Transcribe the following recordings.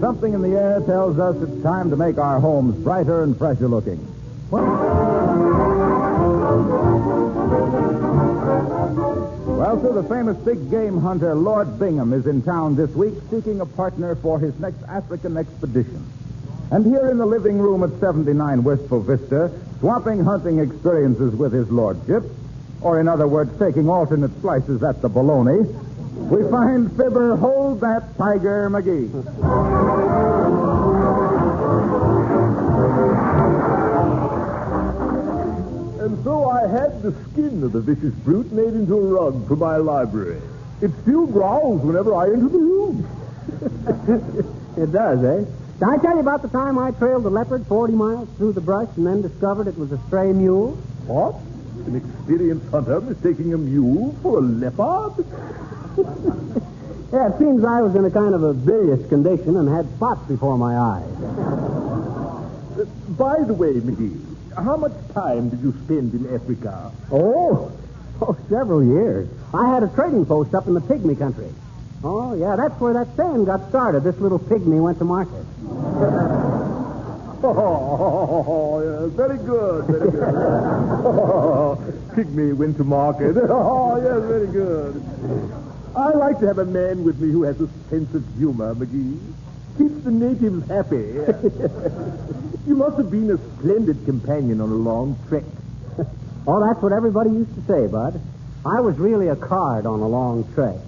something in the air tells us it's time to make our homes brighter and fresher looking. Well, sir, the famous big game hunter Lord Bingham is in town this week seeking a partner for his next African expedition. And here in the living room at 79 Wistful Vista, swapping hunting experiences with his lordship, or in other words, taking alternate slices at the bologna, we find Fibber Hold That Tiger McGee. And so I had the skin of the vicious brute made into a rug for my library. It still growls whenever I enter the room. It does, eh? Did I tell you about the time I trailed a leopard 40 miles through the brush and then discovered it was a stray mule? What? An experienced hunter mistaking a mule for a leopard? Yeah, it seems I was in a kind of a bilious condition and had spots before my eyes. By the way, McGee, how much time did you spend in Africa? Oh, several years. I had a trading post up in the pygmy country. Oh, yeah, that's where that saying got started. This little pygmy went to market. Yeah, very good, very good. Pygmy went to market. Oh, yes, very good. I like to have a man with me who has a sense of humor, McGee. Keeps the natives happy. You must have been a splendid companion on a long trek. Oh, that's what everybody used to say, Bud. I was really a card on a long trek.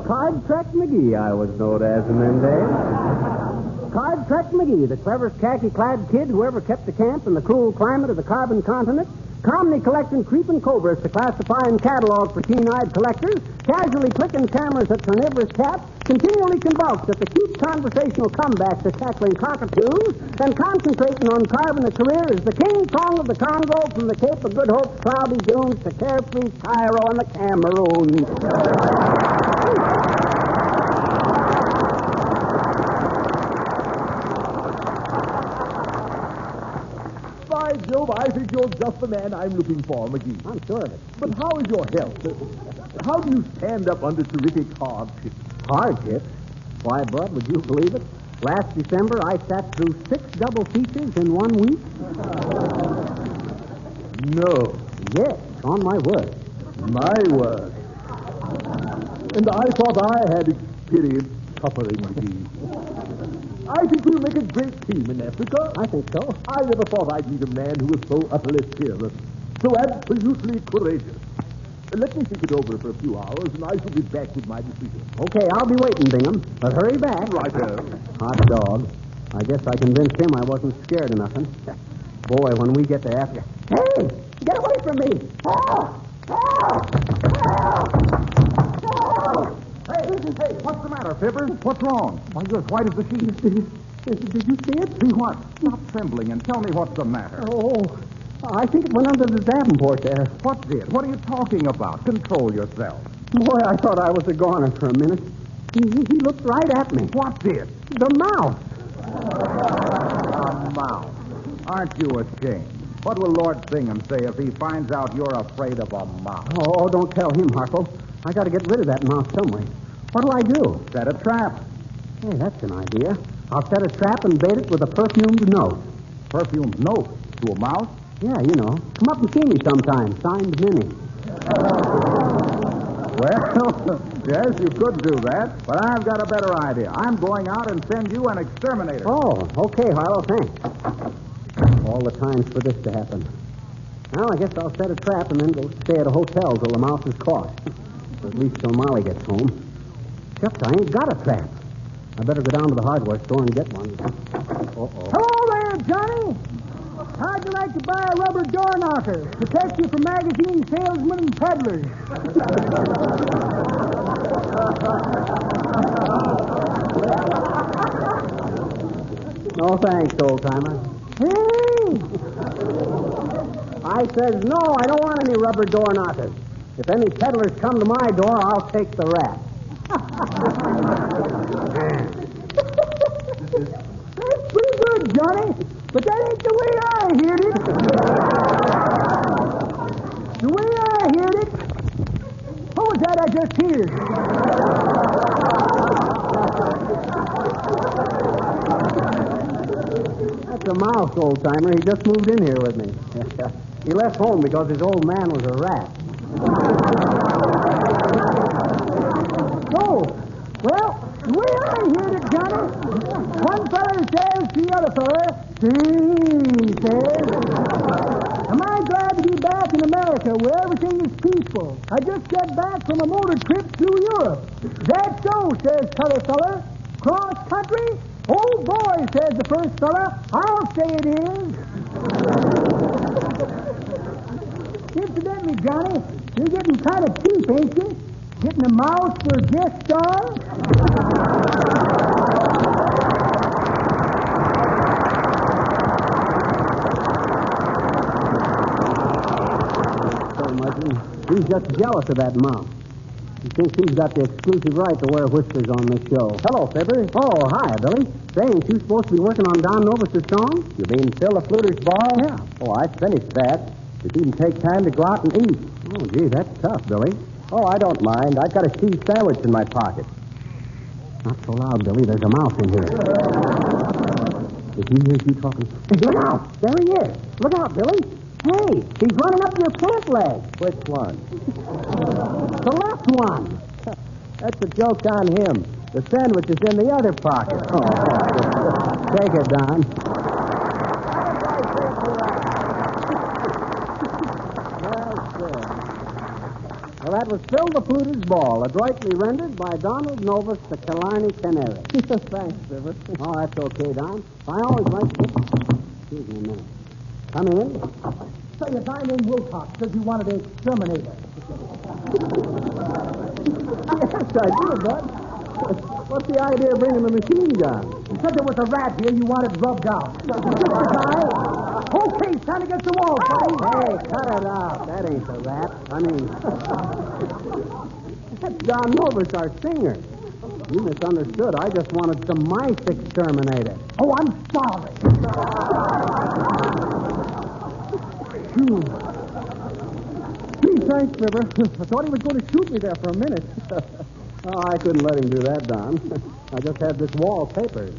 Card Trek McGee, I was known as in them days. Card Trek McGee, the cleverest khaki-clad kid who ever kept the camp in the cruel climate of the carbon continent, calmly collecting creeping cobras to classify and catalog for keen-eyed collectors, casually clicking cameras at carnivorous cats, continually convulsed at the cute conversational comebacks of tackling cockatoos, and concentrating on carving a career as the King Kong of the Congo from the Cape of Good Hope's cloudy dunes to carefree Cairo and the Cameroon. By Jove, I think you're just the man I'm looking for, McGee. I'm sure of it. But how is your health? How do you stand up under terrific hardships? Hardships? Why, Bud, would you believe it? Last December, I sat through 6 double features in 1 week. No. Yes, on my word. My word. And I thought I had experienced suffering, McGee. I think we'll make a great team in Africa. I think so. I never thought I'd meet a man who was so utterly fearless, so absolutely courageous. Let me think it over for a few hours, and I shall be back with my decision. Okay, I'll be waiting, Bingham. But hurry back. Righto. Hot dog. I guess I convinced him I wasn't scared of nothing. Boy, when we get to Africa... Hey! Get away from me! Help! Help! Help! Help! Hey, what's the matter, Fibber? What's wrong? Why, you're as white as the sheet. Did you see it? See what? Stop trembling and tell me what's the matter. Oh, I think it went under the Davenport there. What did? What are you talking about? Control yourself. Boy, I thought I was a goner for a minute. He looked right at me. What did? The mouse. A mouse. Aren't you ashamed? What will Lord Bingham say if he finds out you're afraid of a mouse? Oh, don't tell him, Harpo. I got to get rid of that mouse some way. What'll I do? Set a trap. Hey, that's an idea. I'll set a trap and bait it with a perfumed note. Perfumed note? To a mouse? Yeah, you know. Come up and see me sometime. Signed, Minnie. Well, yes, you could do that, but I've got a better idea. I'm going out and send you an exterminator. Oh, okay, Harlow, thanks. All the times for this to happen. Well, I guess I'll set a trap and then go stay at a hotel till the mouse is caught. Or at least till Molly gets home. Except I ain't got a trap. I better go down to the hardware store and get one. Uh-oh. Hello there, Johnny. How'd you like to buy a rubber door knocker? Protect you from magazine salesmen and peddlers. No thanks, old-timer. Hey! I says, no, I don't want any rubber door knockers. If any peddlers come to my door, I'll take the rat. That's pretty good, Johnny. But that ain't the way I heard it. The way I heard it... What was that I just heard? a mouse, old-timer. He just moved in here with me. He left home because his old man was a rat. Oh, well, the way I heard it, Johnny, one fella says to the other fella, he says, am I glad to be back in America where everything is peaceful? I just got back from a motor trip through Europe. That's so, says t'other fella. Cross country? Oh, boy, says the first fella. I'll say it is. Incidentally, Johnny, you're getting kind of cheap, ain't you? Getting a mouse for a guest star? So much. He's just jealous of that mouse. He thinks he's got the exclusive right to wear whiskers on this show. Hello, Fibber. Oh, hi, Billy. Say, ain't you supposed to be working on Don Novus' song? You mean Phil the Fluter's ball? Yeah. Oh, I finished that. It didn't take time to go out and eat. Oh, gee, that's tough, Billy. Oh, I don't mind. I've got a cheese sandwich in my pocket. Not so loud, Billy. There's a mouse in here. Did he hear you talking? Look out! There he is. Look out, Billy. Hey, he's running up your pant leg. Which one? The left one. That's a joke on him. The sandwich is in the other pocket. Oh, take it, Don. Well, that was Phil the Fluter's Ball, adroitly rendered by Donald Novus, the Killarney Canary. Thanks, Fibber. Oh, that's okay, Don. I always like to... Excuse me a minute. Come in. So you dined in Wilcox because you wanted to exterminate her. Yes, I did, Bud. What's the idea of bringing the machine gun? You said there was a rat here you wanted rubbed out. Okay, it's time to get some wall, buddy. Hey, cut it out. That ain't the rat. I mean, that's Don Novus, our singer. You misunderstood. I just wanted some mice exterminated. Oh, I'm sorry. Phew. Gee, thanks, Fibber. I thought he was going to shoot me there for a minute. Oh, I couldn't let him do that, Don. I just had this wall papered.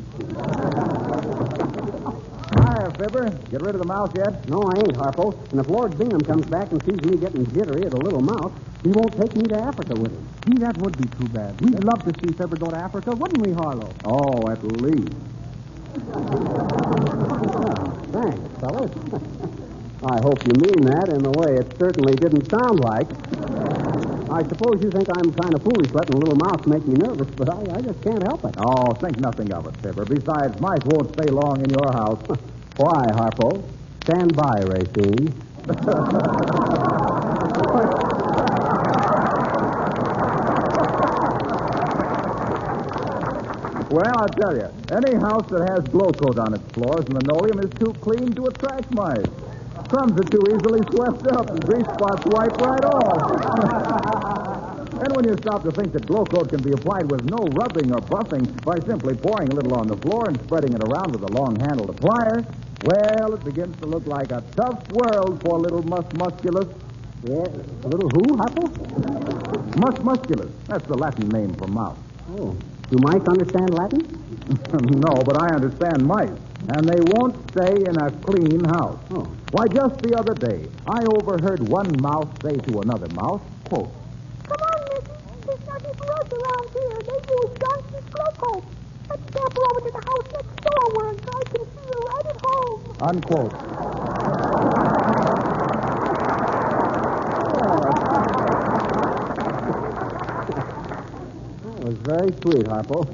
Hiya, Fibber. Get rid of the mouse yet? No, I ain't, Harpo. And if Lord Bingham comes back and sees me getting jittery at a little mouse, he won't take me to Africa with him. Gee, that would be too bad. We'd love to see Fibber go to Africa, wouldn't we, Harlow? Oh, at least. Oh, thanks, fellas. I hope you mean that in the way it certainly didn't sound like. I suppose you think I'm kind of foolish letting a little mouse make me nervous, but I just can't help it. Oh, think nothing of it, Fibber. Besides, mice won't stay long in your house. Why, Harpo? Stand by, Racine. Well, I'll tell you, any house that has glow coat on its floors and linoleum is too clean to attract mice. Crumbs are too easily swept up, and grease spots wipe right off. And when you stop to think that glow coat can be applied with no rubbing or buffing by simply pouring a little on the floor and spreading it around with a long-handled applier, well, it begins to look like a tough world for little musculus. Yeah, a little who, Harpo? Musculus. That's the Latin name for mouse. Oh, do mice understand Latin? No, but I understand mice. And they won't stay in a clean house. Oh. Why, just the other day, I overheard one mouse say to another mouse, quote, Come on, Missy. There's nothing for us around here. They use Johnson's glow coat. Let's step over to the house next door where I can feel right at home. unquote. That was very sweet, Harpo.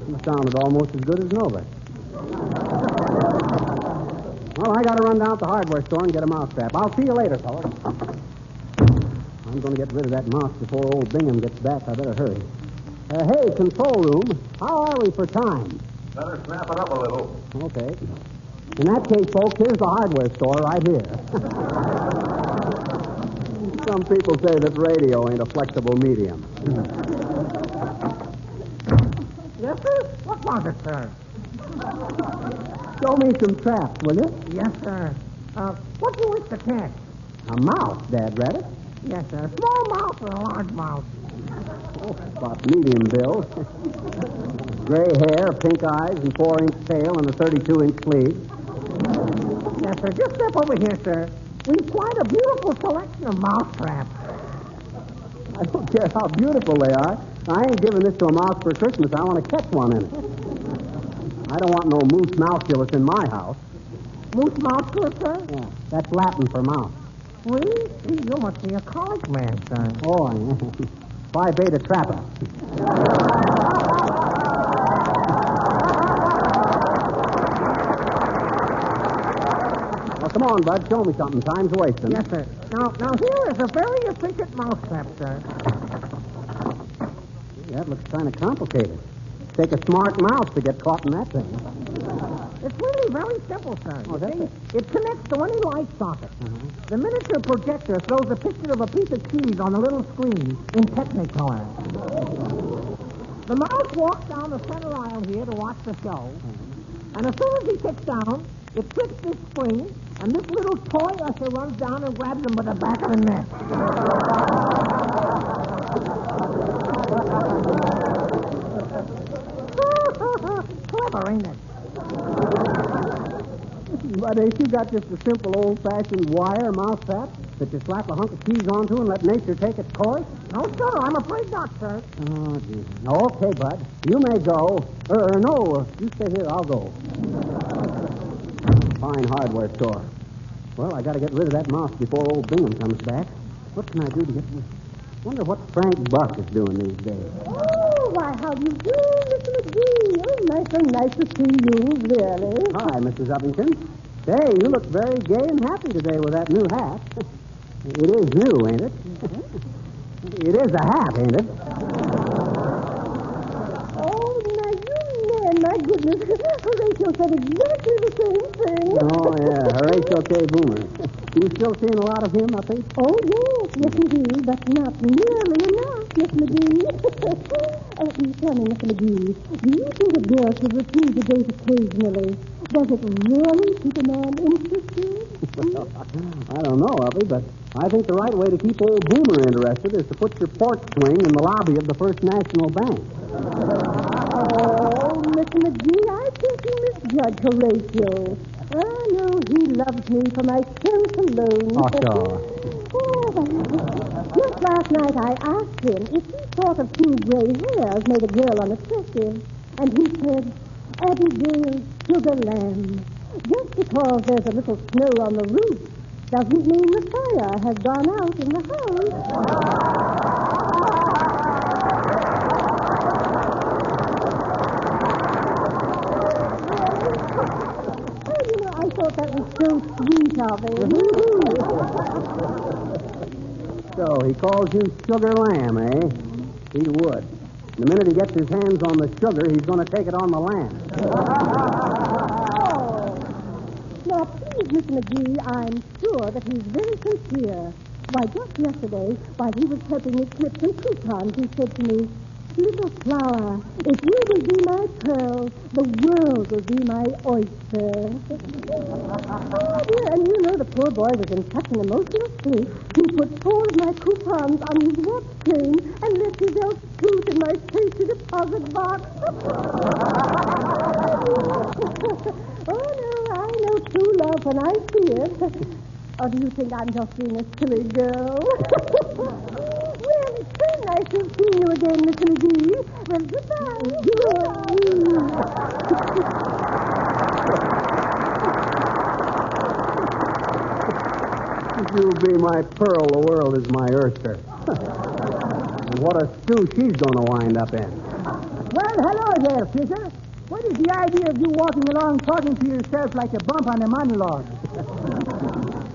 You sounded almost as good as Nova. Well, I got to run down to the hardware store and get a mouse trap. I'll see you later, fellas. I'm going to get rid of that mouse before old Bingham gets back. I better hurry. Hey, control room, how are we for time? Better snap it up a little. Okay. In that case, folks, here's the hardware store right here. Some people say that radio ain't a flexible medium. Yes, sir? What was it, sir? Show me some traps, will you? Yes, sir. What do you wish to catch? A mouse, Dad Rabbit. Yes, sir. A small mouse or a large mouse? Oh, about medium, Bill. Gray hair, pink eyes, and 4-inch tail, and a 32-inch sleeve. Yes, sir. Just step over here, sir. We've quite a beautiful selection of mouse traps. I don't care how beautiful they are. I ain't giving this to a mouse for Christmas. I want to catch one in it. I don't want no moose mouseculus in my house. Moose mouseculus, sir? Yeah, that's Latin for mouse. Really? Gee, you must be a college man, sir. Oh, yeah. Phi Beta Trapper. Well, come on, Bud. Show me something. Time's wasting. Yes, sir. Now here is a very efficient mousetrap, sir. That looks kind of complicated. Take a smart mouse to get caught in that thing. It's really very simple, sir. Oh, that's it. It connects to any light socket. The miniature projector throws a picture of a piece of cheese on a little screen in Technicolor. The mouse walks down the center aisle here to watch the show. And as soon as he sits down, it clicks this spring, and this little toy usher runs down and grabs him by the back of the neck. Clever, ain't it? But ain't you got just a simple old-fashioned wire mouse trap that you slap a hunk of cheese onto and let nature take its course? No, sir. I'm afraid not, sir. Oh, gee. Okay, Bud. You may go. No, you stay here. I'll go. Fine hardware store. Well, I got to get rid of that mouse before old Bingham comes back. What can I do to get... Wonder what Frank Buck is doing these days. Oh, why, how do you do, Mr. McGee? Oh, nice to see you, really. Hi, Mrs. Uppington. Say, you look very gay and happy today with that new hat. It is new, ain't it? It is a hat, ain't it? Oh, now, you man, my goodness. Horatio said exactly the same thing. Oh, yeah, Horatio K. Boomer. You still seeing a lot of him, I think? Oh, yes, indeed, but not nearly enough, Miss McGee. Tell me, Mr. McGee, do you think a girl should refuse a date occasionally? Does it really keep a man interested? I don't know, Uppy, but I think the right way to keep old Boomer interested is to put your pork swing in the lobby of the First National Bank. Oh, Mr. McGee, I think you misjudge Horatio. Oh, no, he loves me for my sense alone. Oh, sure. Just last night I asked him if he thought of 2 gray hairs made a girl unattractive. And he said, Abigail Sugar Lamb, just because there's a little snow on the roof doesn't mean the fire has gone out in the house. I thought that was so sweet of him. So, he calls you Sugar Lamb, eh? He would. The minute he gets his hands on the sugar, he's going to take it on the lamb. Oh. Now, please, Mr. McGee, I'm sure that he's very sincere. Why, just yesterday, while he was helping me clip some coupons, he said to me, Little flower, if you will be my pearl, the world will be my oyster. Oh, dear, and you know the poor boy was in such an emotional state, he put 4 of my coupons on his watch chain and left his elf tooth in my safety deposit box. Oh, no, I know true love when I see it. Or do you think I'm just being a silly girl? Well, it's so nice to have seen you again, Mr. McGee. Well, goodbye. If you be my pearl, the world is my oyster. And what a stew she's going to wind up in. Well, hello there, Fisher. What is the idea of you walking along talking to yourself like a bump on a monologue?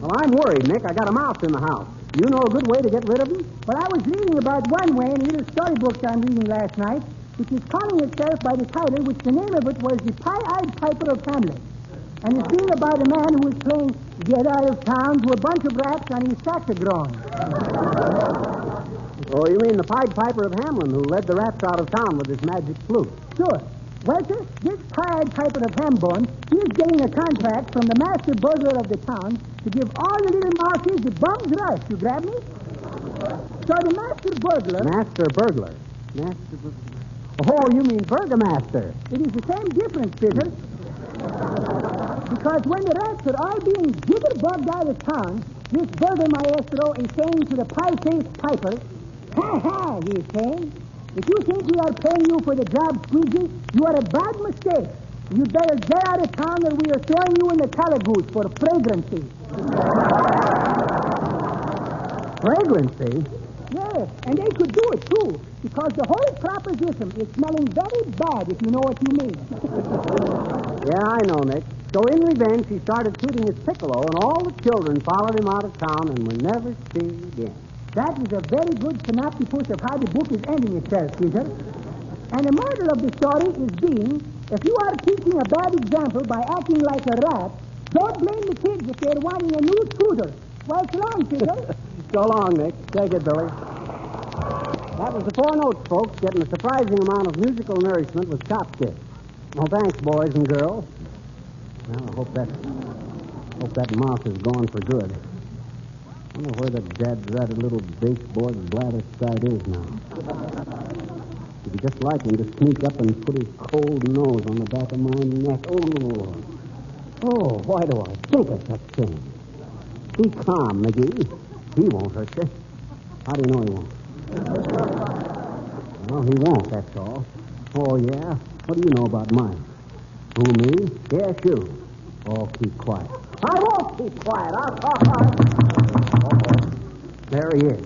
Well, I'm worried, Nick. I got a mouse in the house. You know a good way to get rid of him? Well, I was reading about one way in a little storybook I'm reading last night, which is calling itself by the title, which the name of it was The Pie-Eyed Piper of Hamlet. And it's being about a man who was playing Get Out of Town to a bunch of rats on his saxophone. Oh, you mean the Pied Piper of Hamelin who led the rats out of town with his magic flute? Sure. Well, sir, this Pied Piper of Hambone, he's getting a contract from the master burglar of the town to give all the little mouses the bum's rush. You grab me? So the master burglar... Master burglar. Oh, you mean Burgomaster. It is the same difference, Peter. Because when the rats are all being jitterbugged out of town, this burger maestro is saying to the pie-faced piper, "Ha ha," he is saying. "If you think we are paying you for the job, Squeegee, you are a bad mistake. You'd better get out of town or we are throwing you in the calagoose for fragrancy." Fragrancy? Yes, and they could do it, too, because the whole proposition is smelling very bad, if you know what you mean. Yeah, I know, Nick. So in revenge, he started tooting his piccolo, and all the children followed him out of town and were never seen again. That is a very good synopsis of how the book is ending itself, Peter. And the moral of the story is being, if you are teaching a bad example by acting like a rat, don't blame the kids if they're wanting a new tutor. Well, so long, Peter. So long, Nick. Take it, Billy. That was the four notes, folks, getting a surprising amount of musical nourishment with chopsticks. Well, thanks, boys and girls. Well, I hope that mouse is gone for good. I wonder where that dad-ratted little baseboard bladder side is now. It'd be just like him to sneak up and put his cold nose on the back of my neck. Oh, why do I think of such things? Be calm, McGee. He won't hurt you. How do you know he won't? Well, he won't, that's all. Oh, yeah? What do you know about mine? Who, me? Yes, you. Oh, keep quiet. I won't keep quiet. I'll talk. Uh-oh. There he is.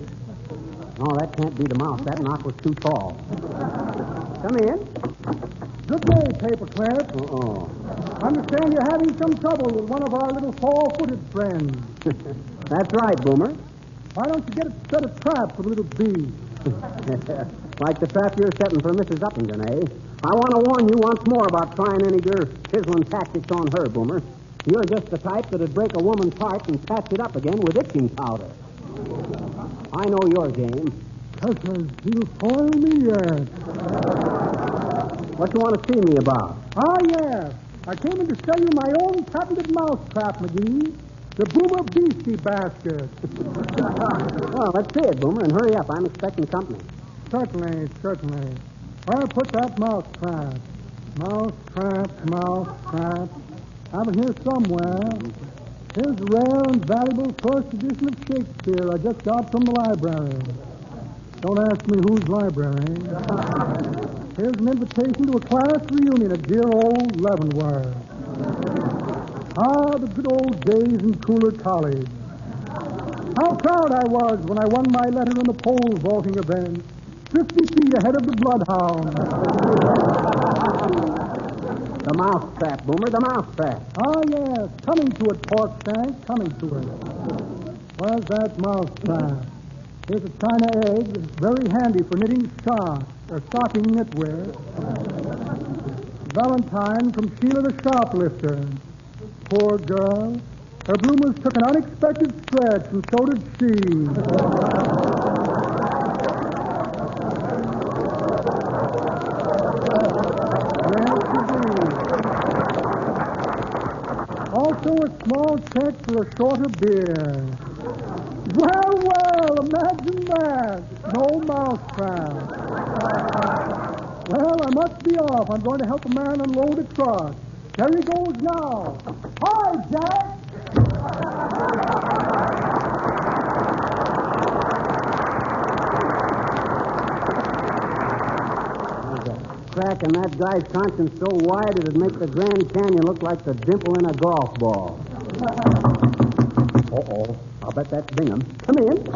No, that can't be the mouse. That knock was too tall. Come in. Good day, Paperclip. Uh-oh. Understand you're having some trouble with one of our little four-footed friends. That's right, Boomer. Why don't you get a set of traps for the little bee? Like the trap you're setting for Mrs. Uppington, eh? I want to warn you once more about trying any of your chiseling tactics on her, Boomer. You're just the type that'd break a woman's heart and patch it up again with itching powder. I know your game. Because you'll foil me yet. What you want to see me about? Ah, yes. I came in to sell you my own patented mousetrap, McGee. The Boomer Beastie Basket. Well, let's see it, Boomer, and hurry up. I'm expecting company. Certainly. Where put that mousetrap? Mousetrap. I have it here somewhere. Here's a rare and valuable first edition of Shakespeare I just got from the library. Don't ask me whose library. Here's an invitation to a class reunion at dear old Leavenworth. Ah, the good old days in Cooler College. How proud I was when I won my letter in the pole vaulting event, 50 feet ahead of the bloodhound. The mousetrap, Boomer, the mousetrap. Ah, yes, coming to it, Porkstank, coming to it. Where's that mousetrap? Here's a china egg, very handy for knitting socks or stocking knitwear. Valentine from Sheila the Shoplifter. Poor girl. Her bloomers took an unexpected stretch, and so did she. Yes, indeed. Also a small check for a shorter beer. Well, imagine that. No mousetrap. Well, I must be off. I'm going to help a man unload a truck. There he goes now. Hi, Jack. Crack in that guy's conscience so wide it'd make the Grand Canyon look like the dimple in a golf ball. Uh-oh. I'll bet that's Bingham. Come in.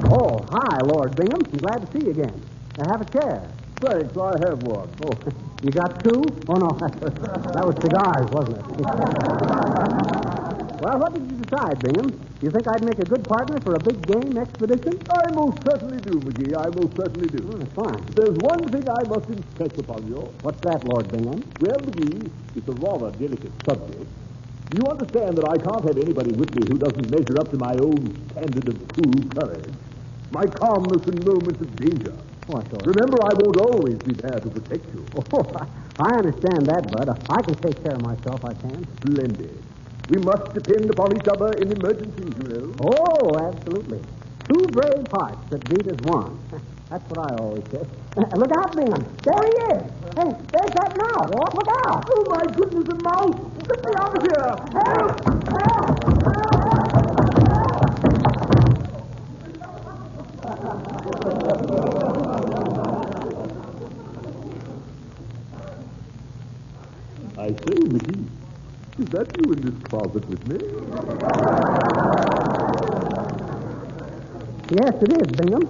Oh, hi, Lord Bingham. I'm glad to see you again. Now, have a chair. Thanks, I have one. Oh, you got two? Oh, no, that was cigars, wasn't it? Well, what did you decide, Bingham? You think I'd make a good partner for a big game expedition? I most certainly do, McGee. I most certainly do. Oh, fine. There's one thing I must insist upon you. What's that, Lord Bingham? Well, McGee, it's a rather delicate subject. You understand that I can't have anybody with me who doesn't measure up to my own standard of cool courage. My calmness in moments of danger. Oh, sure. Remember, I won't always be there to protect you. Oh, I understand that, Bud. I can take care of myself, I can. Splendid. We must depend upon each other in emergencies, you know. Oh, absolutely. Two brave hearts that beat as one. That's what I always say. Look out, Bingham. There he is. Hey, there's that mouth. Look out. Oh, my goodness, a mouse! Get me out of here! Help! I say, McGee, is that you in this closet with me? Yes, it is, Bingham.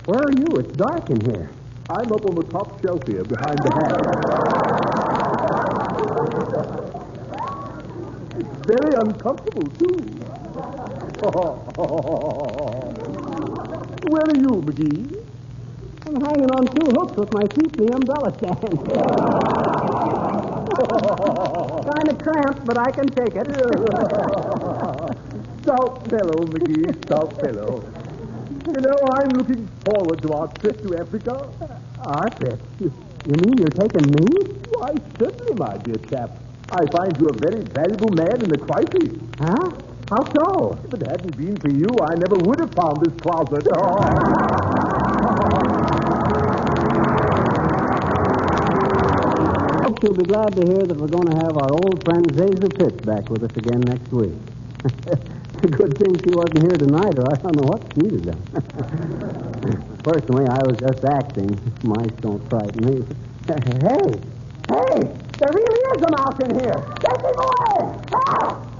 Where are you? It's dark in here. I'm up on the top shelf here behind the hat. It's very uncomfortable, too. Where are you, McGee? I'm hanging on 2 hooks with my feet in the umbrella stand. Kind of cramped, but I can take it. Stout fellow, McGee, stout fellow. You know, I'm looking forward to our trip to Africa. Our trip? You mean you're taking me? Why, certainly, my dear chap. I find you a very valuable man in the crisis. Huh? How so? If it hadn't been for you, I never would have found this closet. You'll be glad to hear that we're going to have our old friend Zazu Pitts back with us again next week. It's a good thing she wasn't here tonight, or I don't know what she'd have done. Personally, I was just acting. Mice don't frighten me. Hey! There really is a mouse in here! Take him away! Help!